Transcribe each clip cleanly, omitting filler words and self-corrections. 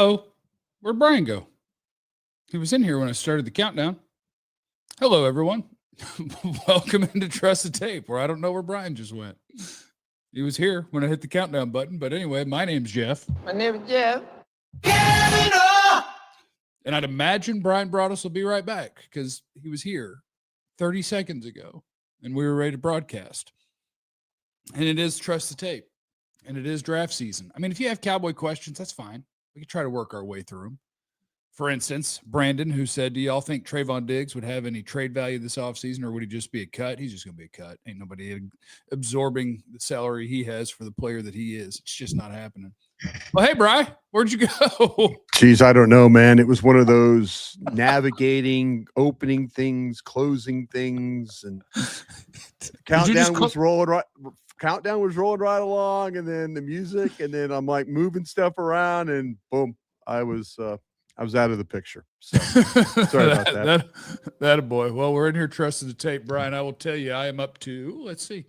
Uh-oh. Where'd Bryan go? He was in here when I started the countdown. Hello, everyone. Welcome into Trust the Tape, where I don't know where Bryan just went. He was here when I hit the countdown button. But anyway, my name's Jeff. My name is Jeff. And I'd imagine Bryan Broaddus will be right back because he was here 30 seconds ago and we were ready to broadcast. And it is Trust the Tape. And it is draft season. I mean, if you have Cowboy questions, that's fine. We can try to work our way through them. For instance, Brandon, who said, do y'all think Trayvon Diggs would have any trade value this offseason, or would he just be a cut? He's just going to be a cut. Ain't nobody absorbing the salary he has for the player that he is. It's just not happening. Well, hey, Bri, where'd you go? Geez, I don't know, man. It was one of those navigating, opening things, closing things, and countdown was rolling right. Countdown was rolling right along, and then the music, and then I'm like moving stuff around, and boom, I was out of the picture. So sorry about that. That a boy. Well, we're in here trusting the tape, Bryan. I will tell you, I am up to, let's see,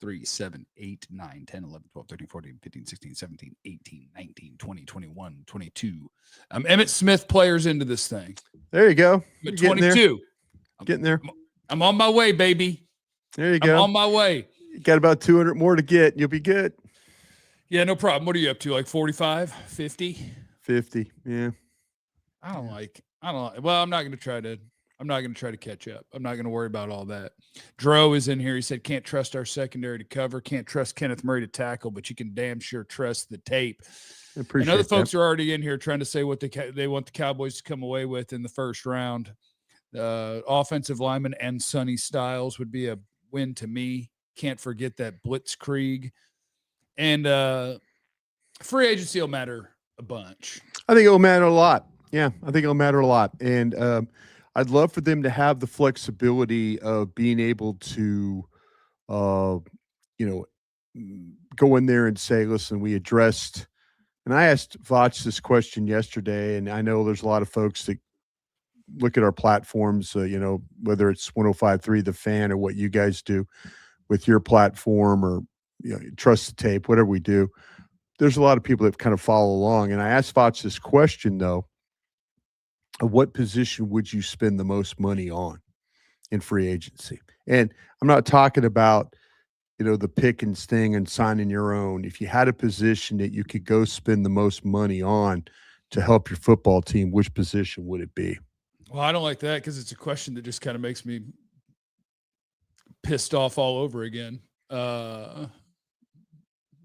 3, 7, 8, 9, 10, 11, 12, 13, 14, 15, 16, 17, 18, 19, 20, 21, 22. I'm Emmitt Smith players into this thing. There you go. I'm at 22. Getting there. I'm on my way, baby. There you go. I'm on my way. You got about 200 more to get. You'll be good. Yeah, no problem. What are you up to? Like 45, 50? 50. Yeah. I don't like. Well, I'm not going to try to catch up. I'm not going to worry about all that. Dro is in here. He said, can't trust our secondary to cover. Can't trust Kenneth Murray to tackle, but you can damn sure trust the tape. And other folks are already in here trying to say what they want the Cowboys to come away with in the first round. Offensive lineman and Sonny Styles would be a win to me. Can't forget that blitzkrieg. And free agency will matter a bunch. I think it'll matter a lot. Yeah, I think it'll matter a lot. And I'd love for them to have the flexibility of being able to, go in there and say, listen, we addressed, and I asked Vach this question yesterday, and I know there's a lot of folks that look at our platforms, whether it's 105.3 The Fan or what you guys do with your platform or Trust the Tape, whatever we do. There's a lot of people that kind of follow along. And I asked Vach this question, though. What position would you spend the most money on in free agency? And I'm not talking about, the pick and sting and signing your own. If you had a position that you could go spend the most money on to help your football team, which position would it be? Well, I don't like that because it's a question that just kind of makes me pissed off all over again.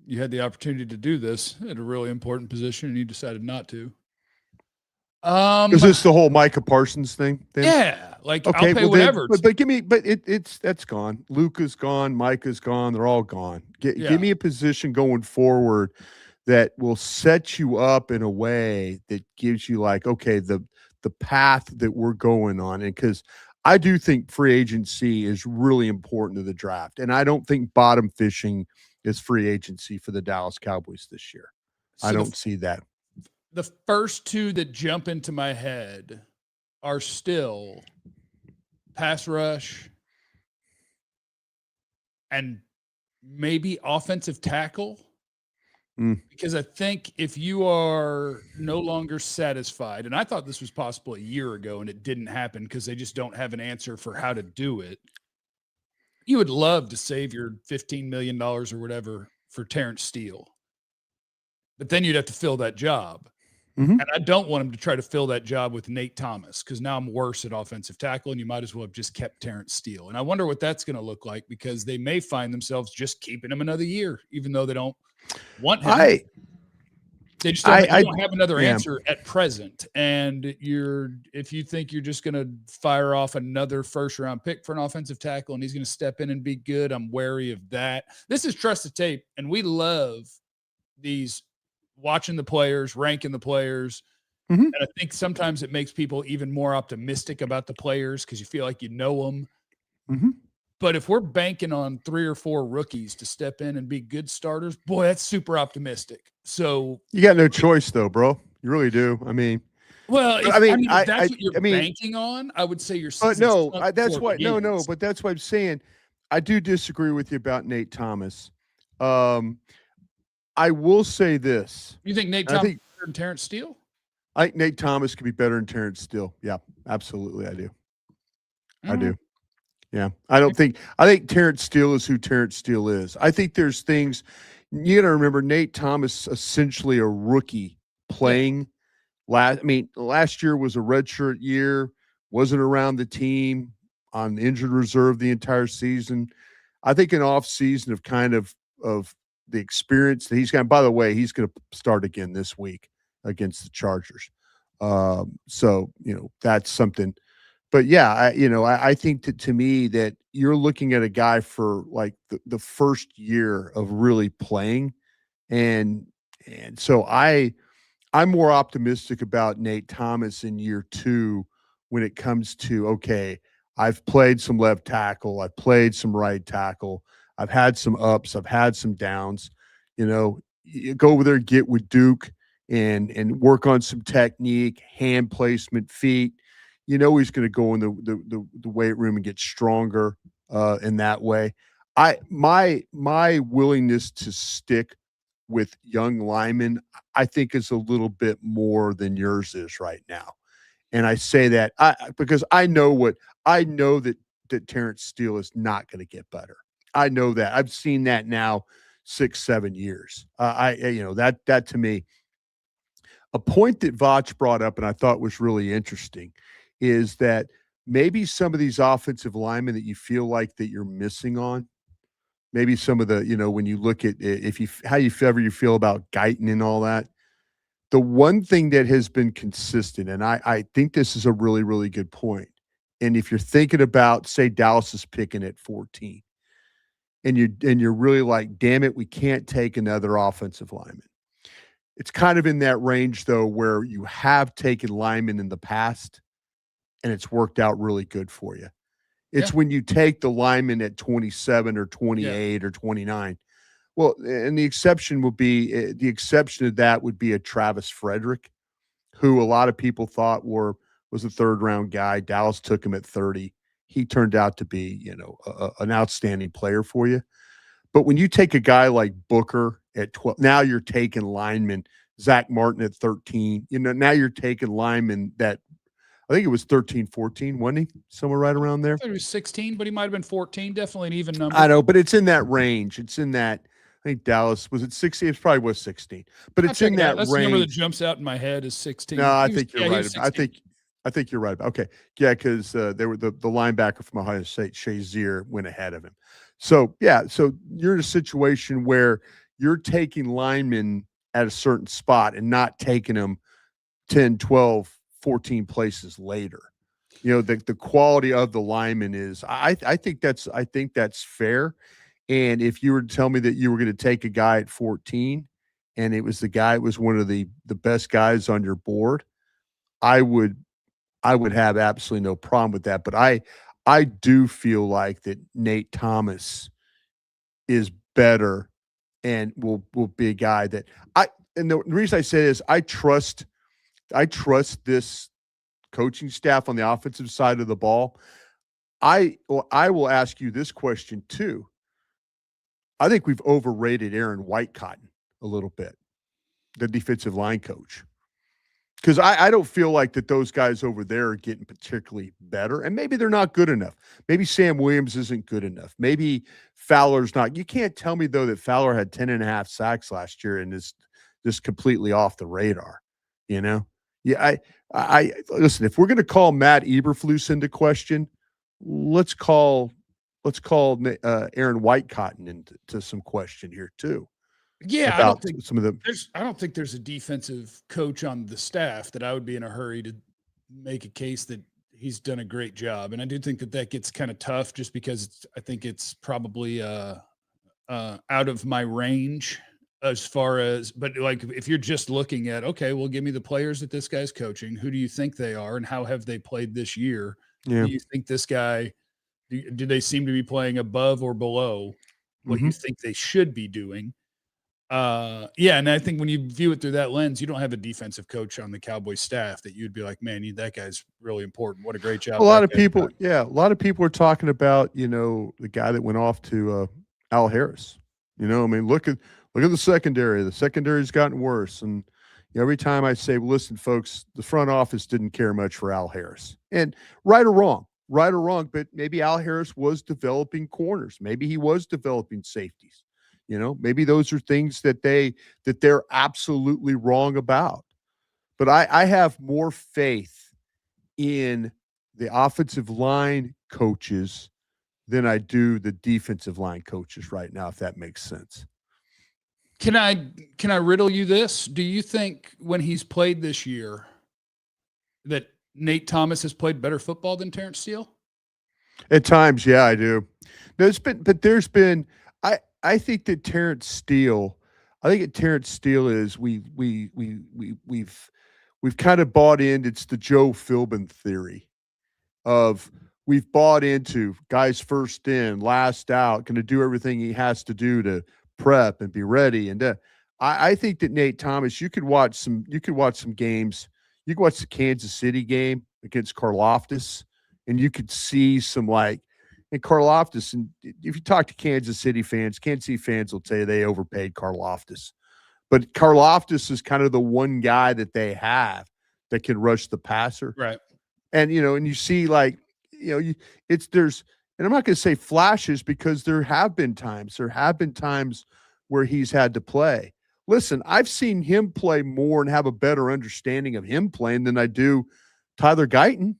You had the opportunity to do this at a really important position and you decided not to. Is this the whole Micah Parsons thing? Then? Yeah, like okay, I'll pay whatever. But give me, that's gone. Luka's gone. Micah's gone. They're all gone. Give me a position going forward that will set you up in a way that gives you the path that we're going on. And because I do think free agency is really important to the draft, and I don't think bottom fishing is free agency for the Dallas Cowboys this year. So I don't see that. The first two that jump into my head are still pass rush and maybe offensive tackle. Because I think if you are no longer satisfied, and I thought this was possible a year ago and it didn't happen because they just don't have an answer for how to do it. You would love to save your $15 million or whatever for Terrence Steele. But then you'd have to fill that job. Mm-hmm. And I don't want him to try to fill that job with Nate Thomas because now I'm worse at offensive tackle and you might as well have just kept Terrence Steele. And I wonder what that's going to look like because they may find themselves just keeping him another year, even though they don't want him. They just don't have another answer at present. And if you think you're just going to fire off another first-round pick for an offensive tackle and he's going to step in and be good, I'm wary of that. This is Trust the Tape, and we love these watching the players, ranking the players. Mm-hmm. And I think sometimes it makes people even more optimistic about the players because you feel like you know them. Mm-hmm. But if we're banking on 3 or 4 rookies to step in and be good starters, boy, that's super optimistic. So you got no choice, though, bro. You really do. I mean, well, if that's what you're banking on, I would say you're. But no, that's why. No. But that's what I'm saying. I do disagree with you about Nate Thomas. I will say this. You think Nate Thomas than Terrence Steele? I think Nate Thomas could be better than Terrence Steele. Yeah, absolutely, I do. I do. Yeah, I think Terrence Steele is who Terrence Steele is. I think there's things you got to remember. Nate Thomas, essentially a rookie Yeah. playing. Last year was a redshirt year. Wasn't around the team on injured reserve the entire season. I think an off season of of the experience that he's got. By the way, he's going to start again this week against the Chargers. So that's something. But yeah, I think that to me that you're looking at a guy for like the first year of really playing, and so I'm more optimistic about Nate Thomas in year 2 when it comes to, okay, I've played some left tackle, I've played some right tackle, I've had some ups, I've had some downs. You go over there, get with Duke and work on some technique, hand placement, feet. He's going to go in the weight room and get stronger in that way. My willingness to stick with young linemen, I think is a little bit more than yours is right now. And I say that because I know that Terrence Steele is not going to get better. I know that. I've seen that now 6-7 years. That to me, a point that Vach brought up and I thought was really interesting is that maybe some of these offensive linemen that you feel like that you're missing on, maybe some of the, when you look at how you feel about Guyton and all that, the one thing that has been consistent, and I think this is a really, really good point. And if you're thinking about, say, Dallas is picking at 14, and you're really like, damn it, we can't take another offensive lineman. It's kind of in that range, though, where you have taken linemen in the past, and it's worked out really good for you. It's when you take the lineman at 27 or 28 or 29. Well, and the exception to that would be a Travis Frederick, who a lot of people thought was a third-round guy. Dallas took him at 30. He turned out to be, an outstanding player for you. But when you take a guy like Booker at 12, now you're taking lineman, Zach Martin at 13. Now you're taking lineman that I think it was 13, 14, wasn't he? Somewhere right around there. I thought he was 16, but he might have been 14. Definitely an even number. I know, but it's in that range. It's in that. I think Dallas was it 16. It probably was 16, but it's in that range. That's the number that jumps out in my head is 16. No, I think you're right. I think you're right. Okay, yeah, because they were the linebacker from Ohio State, Shazier, went ahead of him. So yeah, so you're in a situation where you're taking linemen at a certain spot and not taking them 10, 12, 14 places later. The quality of the lineman is I think that's fair. And if you were to tell me that you were going to take a guy at 14 and it was the guy that was one of the best guys on your board, I would have absolutely no problem with that. But I do feel like that Nate Thomas is better and will be a guy that and the reason I say this, I trust this coaching staff on the offensive side of the ball. I will ask you this question too. I think we've overrated Aaron Whitecotton a little bit, the defensive line coach. Because I don't feel like that those guys over there are getting particularly better. And maybe they're not good enough. Maybe Sam Williams isn't good enough. Maybe Fowler's not. You can't tell me, though, that Fowler had 10.5 sacks last year and is just completely off the radar. Yeah, I listen, if we're going to call Matt Eberflus into question, let's call Aaron Whitecotton into some question here too. Yeah, I don't think there's a defensive coach on the staff that I would be in a hurry to make a case that he's done a great job. And I do think that gets kind of tough just because I think it's probably out of my range as far as, but like if you're just looking at, okay, well, give me the players that this guy's coaching. Who do you think they are and how have they played this year? Yeah. Do you think this guy, do they seem to be playing above or below what you think they should be doing? Yeah, and I think when you view it through that lens, you don't have a defensive coach on the Cowboys staff that you'd be like, man, that guy's really important. What a great job. A lot of people are talking about, the guy that went off to Al Harris. Look at the secondary. The secondary's gotten worse. And, Every time I say, well, listen, folks, the front office didn't care much for Al Harris. And right or wrong, but maybe Al Harris was developing corners. Maybe he was developing safeties. Maybe those are things that they're absolutely wrong about. But I have more faith in the offensive line coaches than I do the defensive line coaches right now, if that makes sense. Can I riddle you this? Do you think when he's played this year that Nate Thomas has played better football than Terrence Steele? At times, yeah, I do. I think that Terrence Steele is we've kind of bought in. It's the Joe Philbin theory of we've bought into guys first in, last out, going to do everything he has to do to prep and be ready. And I think that Nate Thomas, you could watch some games. You could watch the Kansas City game against Karlaftis, and you could see some and Karlaftis. And if you talk to Kansas City fans will tell you they overpaid Karlaftis. But Karlaftis is kind of the one guy that they have that can rush the passer. Right. And, and you see and I'm not going to say flashes because there have been times where he's had to play. Listen, I've seen him play more and have a better understanding of him playing than I do Tyler Guyton.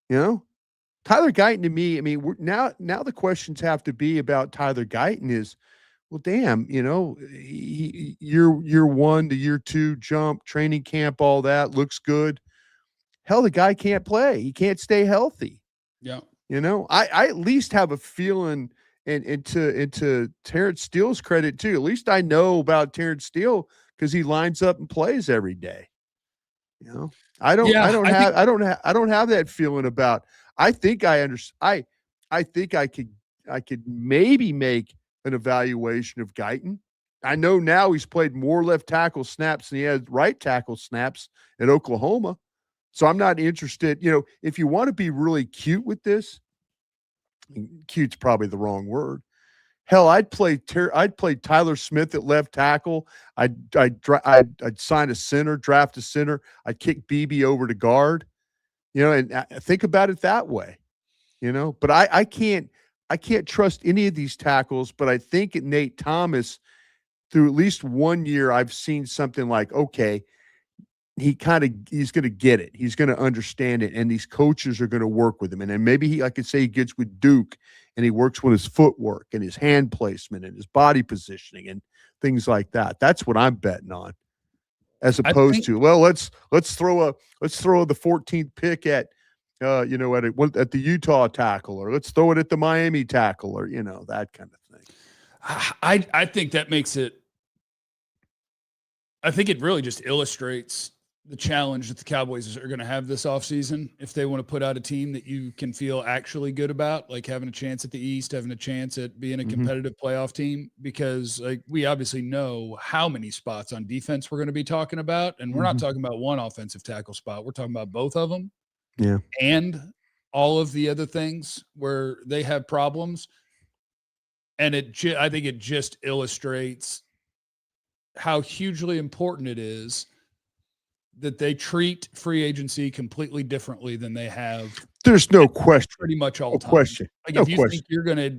Tyler Guyton to me, I mean, now the questions have to be about Tyler Guyton is, well, damn, year one to year two jump, training camp, all that looks good. Hell, the guy can't play. He can't stay healthy. Yeah. I at least have a feeling, and to Terrence Steele's credit too, at least I know about Terrence Steele because he lines up and plays every day. I don't have that feeling about. I think I understand. I think I could maybe make an evaluation of Guyton. I know now he's played more left tackle snaps than he had right tackle snaps at Oklahoma. So I'm not interested. If you want to be really cute with this, cute's probably the wrong word. Hell, I'd play Tyler Smith at left tackle. I'd sign a center, draft a center. I'd kick BB over to guard. And think about it that way. But I can't trust any of these tackles. But I think at Nate Thomas, through at least 1 year, I've seen something like, okay, he's going to get it. He's going to understand it. And these coaches are going to work with him. And then maybe he gets with Duke and he works with his footwork and his hand placement and his body positioning and things like that. That's what I'm betting on. As opposed to, well, let's throw the 14th pick at the Utah tackle, or let's throw it at the Miami tackle, or that kind of thing. I think that makes it. I think it really just illustrates the challenge that the Cowboys are going to have this offseason if they want to put out a team that you can feel actually good about, like having a chance at the East, having a chance at being a competitive playoff team, because we obviously know how many spots on defense we're going to be talking about, and we're not talking about one offensive tackle spot. We're talking about both of them. Yeah. And all of the other things where they have problems. And I think it just illustrates how hugely important it is that they treat free agency completely differently than they have. There's no question. Pretty much all no time. Question. If you think you're going to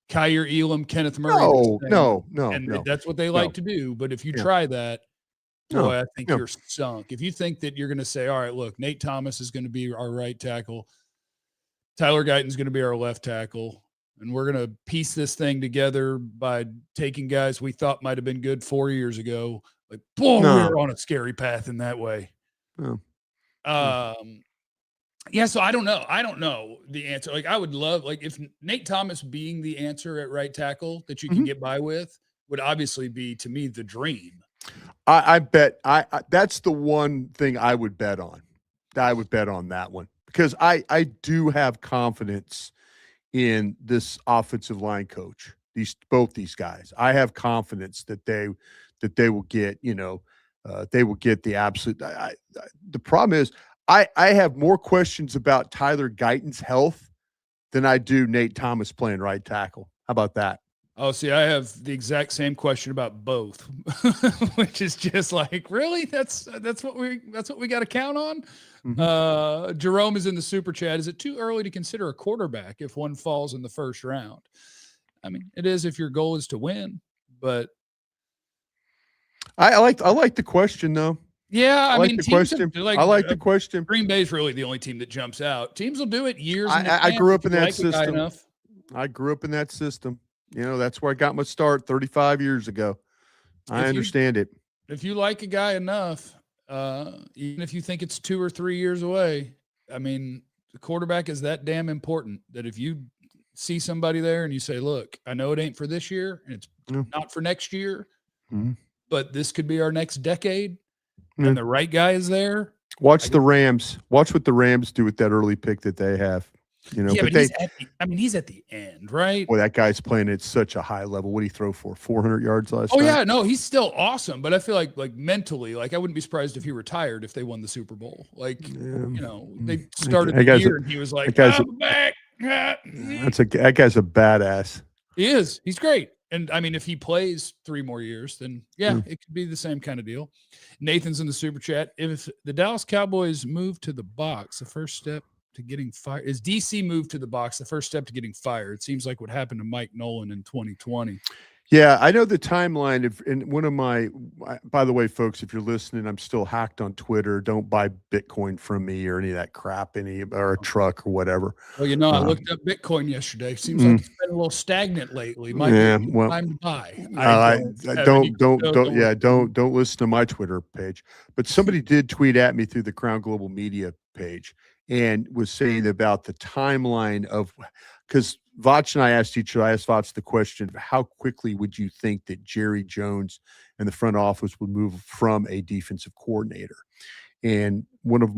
Kyer Elam, Kenneth Murray. No. That's what they like to do. But if you try that, boy, I think you're sunk. If you think that you're going to say, all right, look, Nate Thomas is going to be our right tackle, Tyler Guyton's going to be our left tackle, and we're going to piece this thing together by taking guys we thought might have been good 4 years ago. We're on a scary path in that way. So I don't know. I don't know the answer. I would love, if Nate Thomas being the answer at right tackle that you can get by with would obviously be, to me, the dream. I bet that's the one thing I would bet on. I would bet on that one because I do have confidence in this offensive line coach. Both these guys, I have confidence that they will get, they will get the absolute. The problem is I have more questions about Tyler Guyton's health than I do Nate Thomas playing right tackle. How about that? Oh, see, I have the exact same question about both, which is just like, really? That's what we got to count on. Jerome is in the super chat. Is it too early to consider a quarterback if one falls in the first round? I mean, it is if your goal is to win, but I like the question though. yeah, I I like mean, the teams question. like I like the question. Green Bay is really the only team that jumps out. Teams will do it years in I advance grew if up in you that like a guy system. enough. I grew up in that system. You know, that's where I got my start 35 years ago. I understand it. If you like a guy enough, even if you think it's 2 or 3 years away, I mean, the quarterback is that damn important that if you see somebody there and you say, "Look, I know it ain't for this year and it's not for next year, but this could be our next decade," and the right guy is there. Watch the Rams. Watch what the Rams do with that early pick that they have. You know, Yeah, but he's at the end, right? Boy, that guy's playing at such a high level. What did he throw for? 400 yards last Oh time? yeah, no, he's still awesome, but I feel like mentally, like I wouldn't be surprised if he retired if they won the Super Bowl. Like, they started the year and he was like, "I'm back." That guy's a badass. He is. He's great. And I mean, if he plays 3 more years, then yeah, it could be the same kind of deal. Nathan's in the super chat. If the Dallas Cowboys move to the box, the first step to getting fired is DC move to the box. The first step to getting fired. It seems like what happened to Mike Nolan in 2020. Yeah, I know the timeline of, and one of my, by the way, folks, if you're listening, I'm still hacked on Twitter. Don't buy Bitcoin from me or any of that crap, or a truck or whatever. Well, I looked up Bitcoin yesterday. Seems like it's been a little stagnant lately. Might be a good time to buy. Don't listen to my Twitter page. But somebody did tweet at me through the Crown Global Media page and was saying about the timeline of, because Vach and I asked Vach the question of how quickly would you think that Jerry Jones and the front office would move from a defensive coordinator? And one of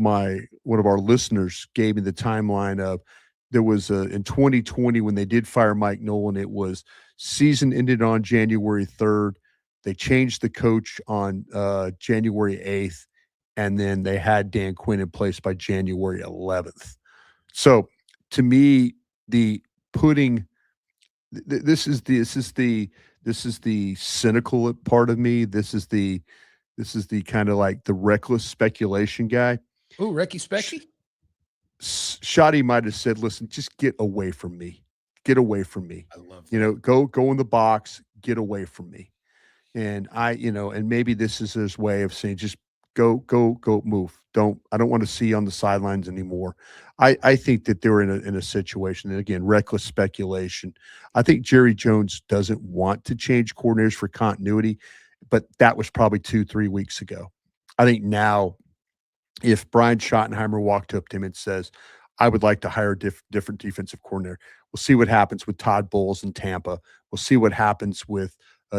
our listeners gave me the timeline of, there was in 2020 when they did fire Mike Nolan, it was season ended on January 3rd. They changed the coach on January 8th, and then they had Dan Quinn in place by January 11th. So to me, this is the cynical part of me. This is the kind of like the reckless speculation guy. Oh, Recky Specky? Shoddy might have said, "Listen, just get away from me. Get away from me. I love that. Go in the box, get away from me." And and maybe this is his way of saying, just go move. I don't want to see you on the sidelines anymore. I think that they're in a situation, and again, reckless speculation. I think Jerry Jones doesn't want to change coordinators for continuity, but that was probably 2-3 weeks ago. I think now, if Brian Schottenheimer walked up to him and says, "I would like to hire a different defensive coordinator," we'll see what happens with Todd Bowles in Tampa. We'll see what happens with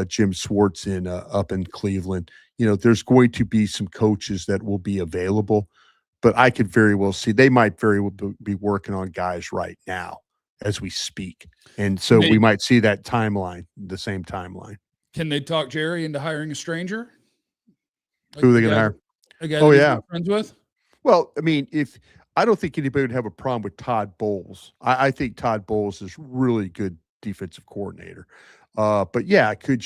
Jim Schwartz up in Cleveland. There's going to be some coaches that will be available, but I could very well see they might very well be working on guys right now as we speak. And so we might see that timeline, the same timeline. Can they talk Jerry into hiring a stranger? Who are they going to hire? A guy that he's not friends with? Well, I mean, I don't think anybody would have a problem with Todd Bowles. I think Todd Bowles is really good defensive coordinator. But yeah, could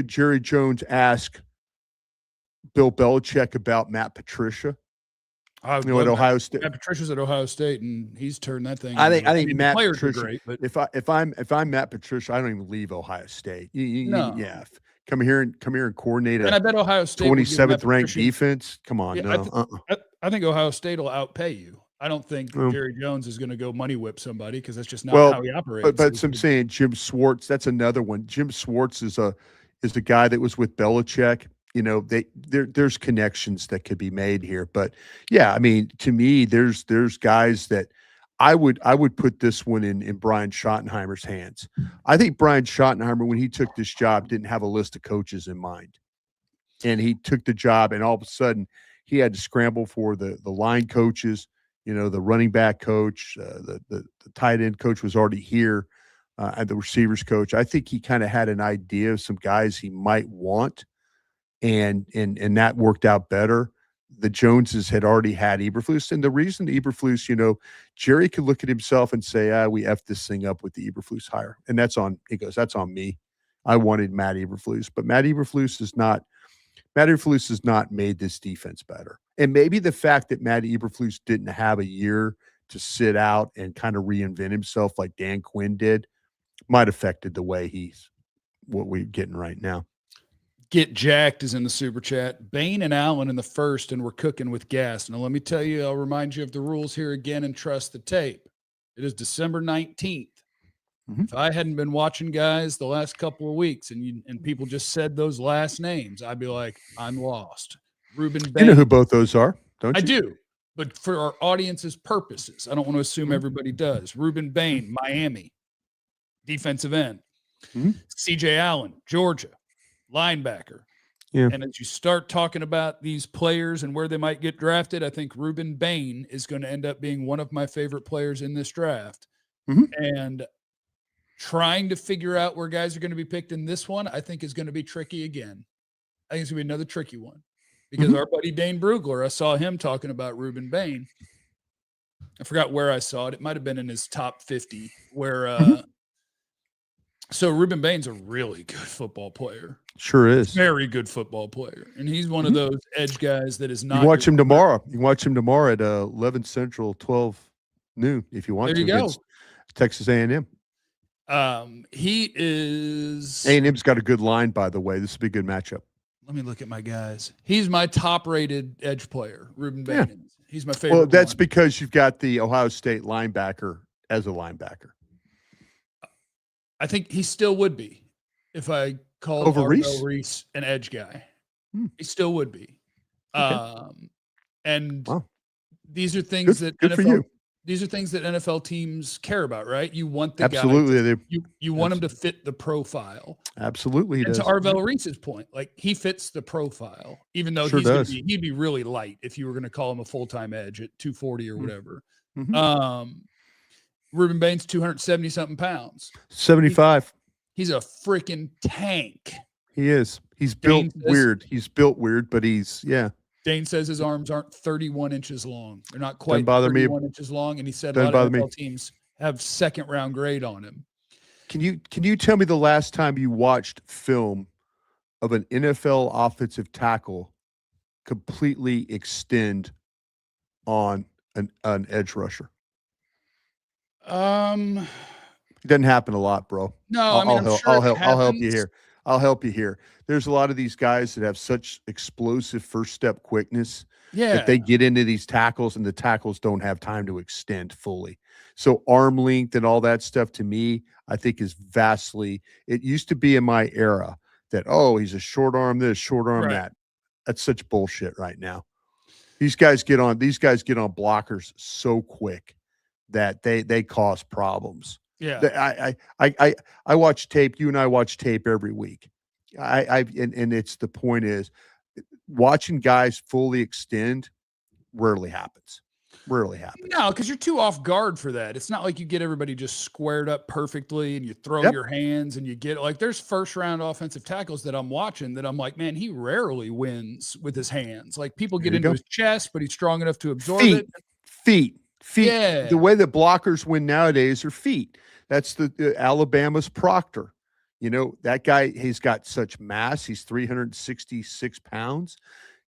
Jerry Jones ask Bill Belichick about Matt Patricia? At Ohio State. Matt Patricia's at Ohio State, and he's turned that thing. I think Matt players Patricia. Are great, but if I'm Matt Patricia, I don't even leave Ohio State. No. Come here and coordinate and I bet Ohio State 27th ranked defense. Come on, I think Ohio State will outpay you. I don't think Jerry Jones is going to go money whip somebody because that's just not how he operates. But I'm saying Jim Schwartz, that's another one. Jim Schwartz is a guy that was with Belichick. There's connections that could be made here. But yeah, I mean, to me, there's guys that I would put this one in Brian Schottenheimer's hands. I think Brian Schottenheimer, when he took this job, didn't have a list of coaches in mind. And he took the job, and all of a sudden he had to scramble for the line coaches. The running back coach, the tight end coach was already here, and the receivers coach. I think he kind of had an idea of some guys he might want, and that worked out better. the Joneses had already had Eberflus. And the reason Eberflus, Jerry could look at himself and say, we effed this thing up with the Eberflus hire. And that's on me. I wanted Matt Eberflus, but Matt Eberflus has not made this defense better. And maybe the fact that Matt Eberflus didn't have a year to sit out and kind of reinvent himself like Dan Quinn did might have affected the way what we're getting right now. Get Jacked is in the super chat. Bain and Allen in the first, and we're cooking with gas. Now, let me tell you, I'll remind you of the rules here again and trust the tape. It is December 19th. Mm-hmm. If I hadn't been watching guys the last couple of weeks and people just said those last names, I'd be like, I'm lost. Ruben Bain. You know who both those are, don't you? I do, but for our audience's purposes, I don't want to assume everybody does. Ruben Bain, Miami, defensive end. Mm-hmm. CJ Allen, Georgia, linebacker. Yeah. And as you start talking about these players and where they might get drafted, I think Ruben Bain is going to end up being one of my favorite players in this draft. Mm-hmm. And trying to figure out where guys are going to be picked in this one, I think is going to be tricky again. I think it's going to be another tricky one because our buddy Dane Brugler, I saw him talking about Ruben Bain. I forgot where I saw it. It might've been in his top 50 where, so Ruben Bain's a really good football player. Sure is. Very good football player. And he's one of those edge guys that is not. You watch him tomorrow. You can watch him tomorrow at 11 Central, 12 noon if you want to. There you go. Texas A&M. He is. A&M's got a good line, by the way. This will be a good matchup. Let me look at my guys. He's my top-rated edge player, Ruben Bain. Yeah. He's my favorite. Well, that's because you've got the Ohio State linebacker as a linebacker. I think he still would be if I called Reese an edge guy. He still would be. Okay. And these are things that good for you. These are things that NFL teams care about, right? You want the absolutely guy. You want him to fit the profile. Absolutely, he and does. To Arvell Reese's point, like he fits the profile, even though he'd be really light if you were going to call him a full-time edge at 240 or whatever. Mm-hmm. Ruben Bain's 270 something pounds. 75. He's a freaking tank. He is. He's built weird. He's built weird, but Dane says his arms aren't 31 inches long. They're not quite 31 inches long. And he said a lot of NFL teams have second round grade on him. Can you tell me the last time you watched film of an NFL offensive tackle completely extend on an edge rusher? It doesn't happen a lot, bro. No, I'll help you here. I'll help you here. There's a lot of these guys that have such explosive first step quickness that they get into these tackles and the tackles don't have time to extend fully. So arm length and all that stuff to me, I think is vastly. It used to be in my era that, he's a short arm this, short arm that. That's such bullshit right now. These guys get on blockers so quick that they cause problems. Yeah. I watch tape. You and I watch tape every week. And it's the point is watching guys fully extend rarely happens. No, because you're too off guard for that. It's not like you get everybody just squared up perfectly and you throw your hands and you get like there's first round offensive tackles that I'm watching that I'm like, man, he rarely wins with his hands. Like people get into his chest, but he's strong enough to absorb it. Feet. Yeah. The way that blockers win nowadays are feet. That's the Alabama's Proctor. That guy, he's got such mass. He's 366 pounds.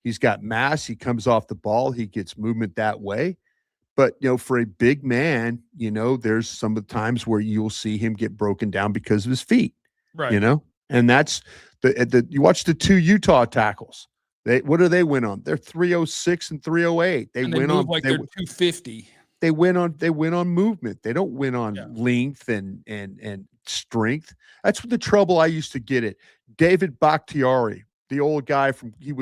He's got mass. He comes off the ball. He gets movement that way. But, for a big man, there's some of the times where you'll see him get broken down because of his feet. Right. And that's you watch the two Utah tackles. What do they win on? They're 306 and 308. They win on like they're 250. They win on movement. They don't win on length and strength. That's what the trouble I used to get at. David Bakhtiari, the old guy we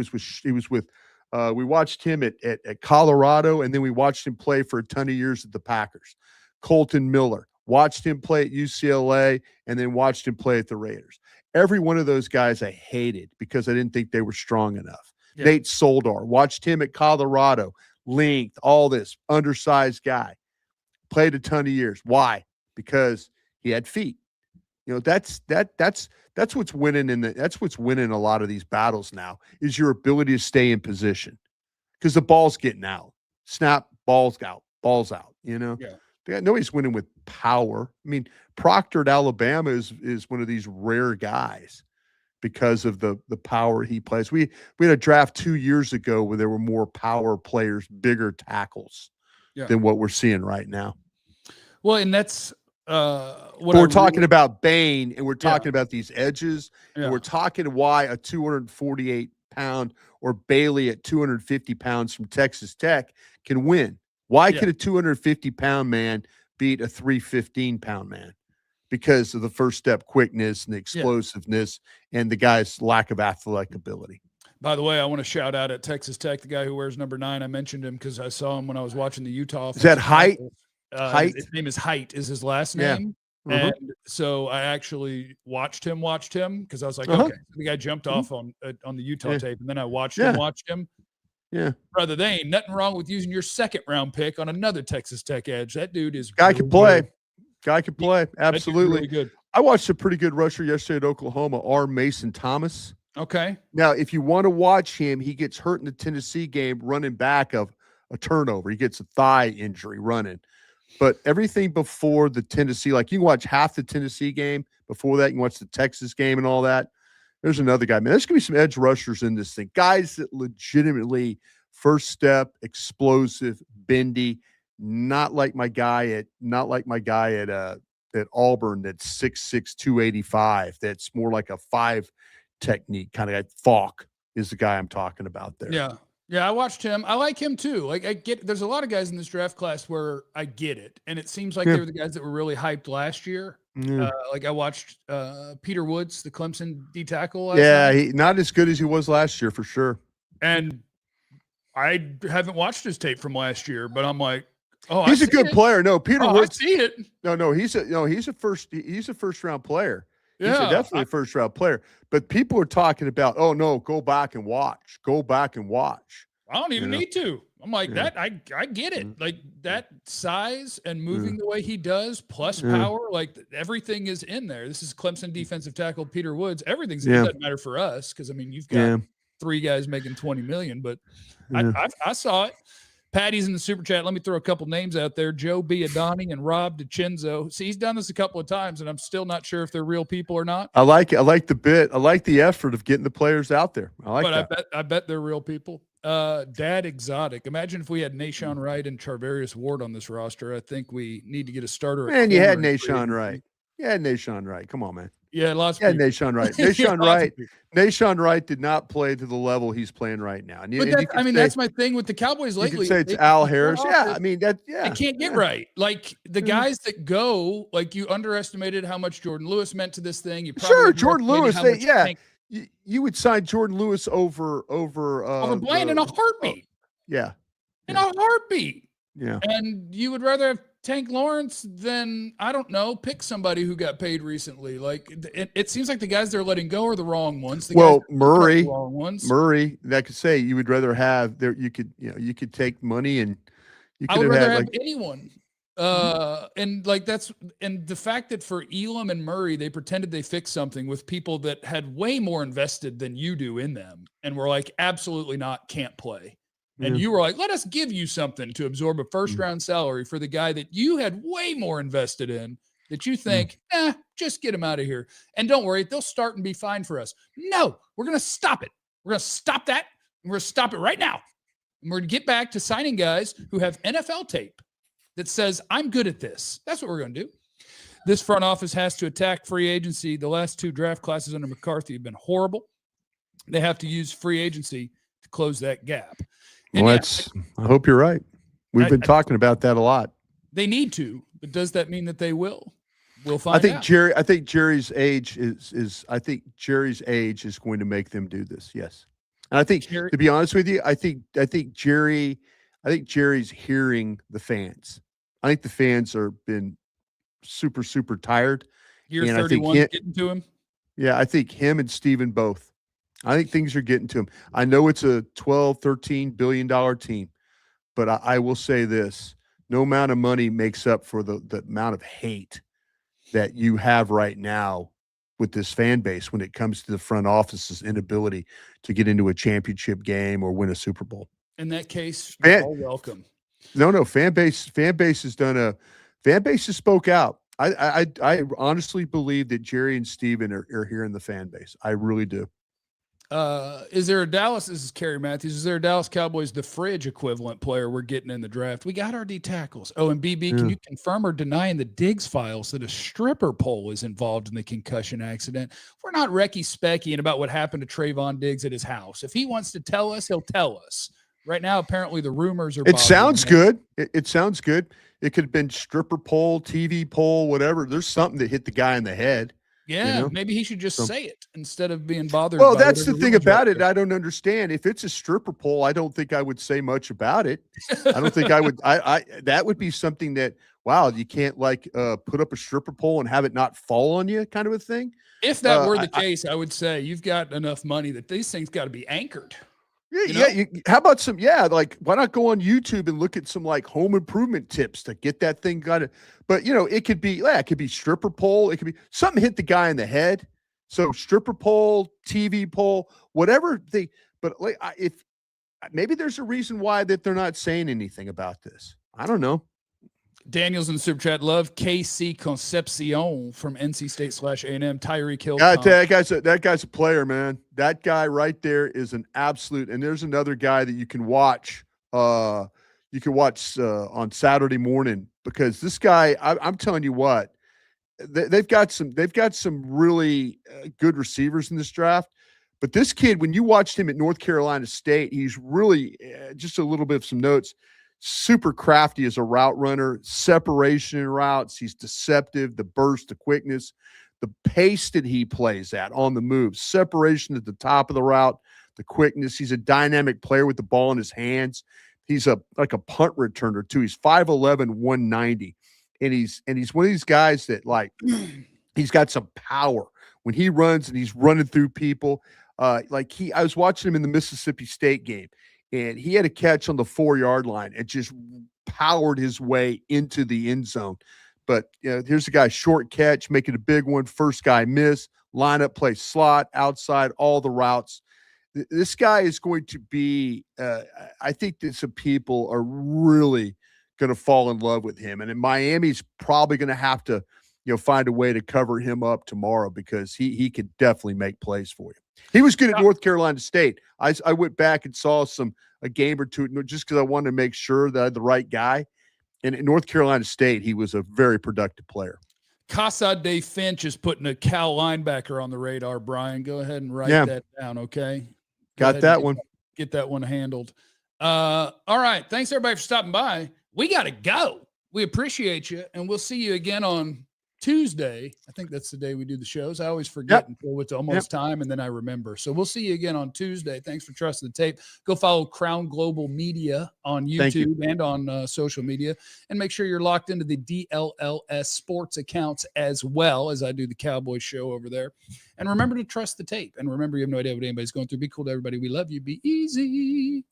watched him at Colorado, and then we watched him play for a ton of years at the Packers. Colton Miller, watched him play at UCLA, and then watched him play at the Raiders. Every one of those guys I hated because I didn't think they were strong enough. Yeah. Nate Soldar, watched him at Colorado. Length, all this, undersized guy. Played a ton of years. Why? Because he had feet. That's what's winning that's what's winning a lot of these battles now is your ability to stay in position. because the ball's getting out. Snap, balls out. Yeah. Nobody's winning with power. I mean, Proctor at Alabama is one of these rare guys because of the power he plays. We had a draft 2 years ago where there were more power players, bigger tackles than what we're seeing right now. Well, and that's what we're talking about Bain, and we're talking about these edges, and we're Yeah. talking why a 248-pound or Bailey at 250 pounds from Texas Tech can win. Why can a 250-pound man beat a 315-pound man? Because of the first step quickness and the explosiveness and the guy's lack of athletic ability. By the way, I want to shout out at Texas Tech, the guy who wears number 9. I mentioned him because I saw him when I was watching the Utah. Is that Height? Height? His name is Height is his last name. Yeah. And so I actually watched him because I was like, okay, the guy jumped off on the Utah tape. And then I watched him. Yeah. Brother, there ain't nothing wrong with using your second-round pick on another Texas Tech edge. That dude is Guy can play. Guy can play. Absolutely. Really good. I watched a pretty good rusher yesterday at Oklahoma, Mason Thomas. Okay. Now, if you want to watch him, he gets hurt in the Tennessee game running back of a turnover. He gets a thigh injury running. But everything before the Tennessee, like you can watch half the Tennessee game. Before that, you can watch the Texas game and all that. There's another guy. Man, there's going to be some edge rushers in this thing. Guys that legitimately first step, explosive, bendy, not like my guy at Auburn that's 6'6", 285. That's more like a 5 technique kind of guy. Falk is the guy I'm talking about there. Yeah. Yeah, I watched him. I like him too. Like there's a lot of guys in this draft class where I get it. And it seems like they were the guys that were really hyped last year. Like I watched Peter Woods, the Clemson D tackle last night. He not as good as he was last year for sure. And I haven't watched his tape from last year, but I'm like, he's a good player. No, Peter Woods. I see it. He's a first round player. Yeah, he's definitely a first round player. But people are talking about, go back and watch. Go back and watch. I don't even need to. I'm like that. I get it. Like that size and moving the way he does, plus power, like everything is in there. This is Clemson defensive tackle Peter Woods. Everything's it doesn't matter for us because I mean you've got 3 guys making $20 million, but I saw it. Patty's in the super chat. Let me throw a couple names out there. Joe Biadani and Rob DiCenzo. See, he's done this a couple of times, and I'm still not sure if they're real people or not. I like it. I like the bit. I like the effort of getting the players out there. I like that. I bet they're real people. Dad Exotic. Imagine if we had Nashawn Wright and Charvarius Ward on this roster. I think we need to get a starter. Man, you had Nashawn Wright. Nashawn Wright. Come on, man. Yeah, lots of Nashawn Wright. Nashawn Wright did not play to the level he's playing right now. And that's my thing with the Cowboys lately. You could say it's Al Harris. Yeah, I mean that. Yeah, they can't get right. Like the guys that go, like you underestimated how much Jordan Lewis meant to this thing. You probably Jordan Lewis. You would sign Jordan Lewis over Blaine in a heartbeat. In a heartbeat. Yeah, and you would rather have Tank Lawrence than, I don't know, pick somebody who got paid recently. Like it seems like the guys they're letting go are the wrong ones. Murray, the wrong ones. Murray, that could say you would rather have there. You could take money and you could I would rather have like anyone. And the fact that for Elam and Murray, they pretended they fixed something with people that had way more invested than you do in them. And were like, absolutely not, can't play. And you were like, let us give you something to absorb a first-round salary for the guy that you had way more invested in that you think, just get him out of here. And don't worry, they'll start and be fine for us. No, we're going to stop it. We're going to stop that. And we're going to stop it right now. And we're going to get back to signing guys who have NFL tape that says, I'm good at this. That's what we're going to do. This front office has to attack free agency. The last 2 draft classes under McCarthy have been horrible. They have to use free agency to close that gap. And I hope you're right. We've been talking about that a lot. They need to, but does that mean that they will? We'll find out. I think Jerry's age is going to make them do this. Yes. And I think to be honest with you, I think Jerry's hearing the fans. I think the fans are been super, super tired. Year 31 getting to him. Yeah, I think him and Steven both. I think things are getting to him. I know it's a $12, $13 billion team, but I will say this. No amount of money makes up for the amount of hate that you have right now with this fan base when it comes to the front office's inability to get into a championship game or win a Super Bowl. In that case, Fan- you're all welcome. No, fan base has spoke out. I honestly believe that Jerry and Steven are here in the fan base. I really do. Is there a Dallas? This is Kerry Matthews. Is there a Dallas Cowboys the fridge equivalent player we're getting in the draft? We got our D tackles. Oh, and BB, can you confirm or deny in the Diggs files that a stripper pole is involved in the concussion accident? We're not Recky Speckying about what happened to Trayvon Diggs at his house. If he wants to tell us, he'll tell us. Right now, apparently the rumors are. It sounds good. It sounds good. It could have been stripper pole, TV pole, whatever. There's something that hit the guy in the head. Yeah, maybe he should just say it instead of being bothered. Well, that's the thing about it. I don't understand. If it's a stripper pole, I don't think I would say much about it. I don't think I would. I that would be something that, wow, you can't like put up a stripper pole and have it not fall on you, kind of a thing. If that were the case, I would say you've got enough money that these things got to be anchored. How about some? Like why not go on YouTube and look at some like home improvement tips to get that thing got. But it could be stripper pole. It could be something hit the guy in the head. So stripper pole, TV pole, whatever they. But like if maybe there's a reason why that they're not saying anything about this. I don't know. Daniel's in the super chat. Love KC Concepcion from NC State /A&M. Tyreek Hill. That guy's a player, man. That guy right there is an absolute. And there's another guy that you can watch. You can watch on Saturday morning because this guy. I'm telling you what, they've got some really good receivers in this draft. But this kid, when you watched him at North Carolina State, he's really just a little bit of some notes. Super crafty as a route runner, separation in routes. He's deceptive, the burst, the quickness, the pace that he plays at on the move, separation at the top of the route, the quickness. He's a dynamic player with the ball in his hands. He's like a punt returner too. He's 5'11", 190. And he's one of these guys that like he's got some power when he runs and he's running through people. I was watching him in the Mississippi State game. And he had a catch on the 4-yard line and just powered his way into the end zone. But here's a guy, short catch, making a big one. First guy miss, lineup play, slot, outside, all the routes. This guy is going to be, I think that some people are really going to fall in love with him. And in Miami's probably going to have to, find a way to cover him up tomorrow because he could definitely make plays for you. He was good at North Carolina State. I went back and saw a game or two just because I wanted to make sure that I had the right guy. And in North Carolina State, he was a very productive player. Casa de Finch is putting a Cal linebacker on the radar, Brian. Go ahead and write that down, okay? Got that one. Get that one handled. All right. Thanks, everybody, for stopping by. We got to go. We appreciate you, and we'll see you again on Tuesday. I think that's the day we do the shows. I always forget until it's almost time, and then I remember. So we'll see you again on Tuesday. Thanks for trusting the tape. Go follow Crown Global Media on YouTube and on social media, and make sure you're locked into the DLLS sports accounts as well as I do the Cowboys show over there. And remember to trust the tape. And remember, you have no idea what anybody's going through. Be cool to everybody. We love you. Be easy.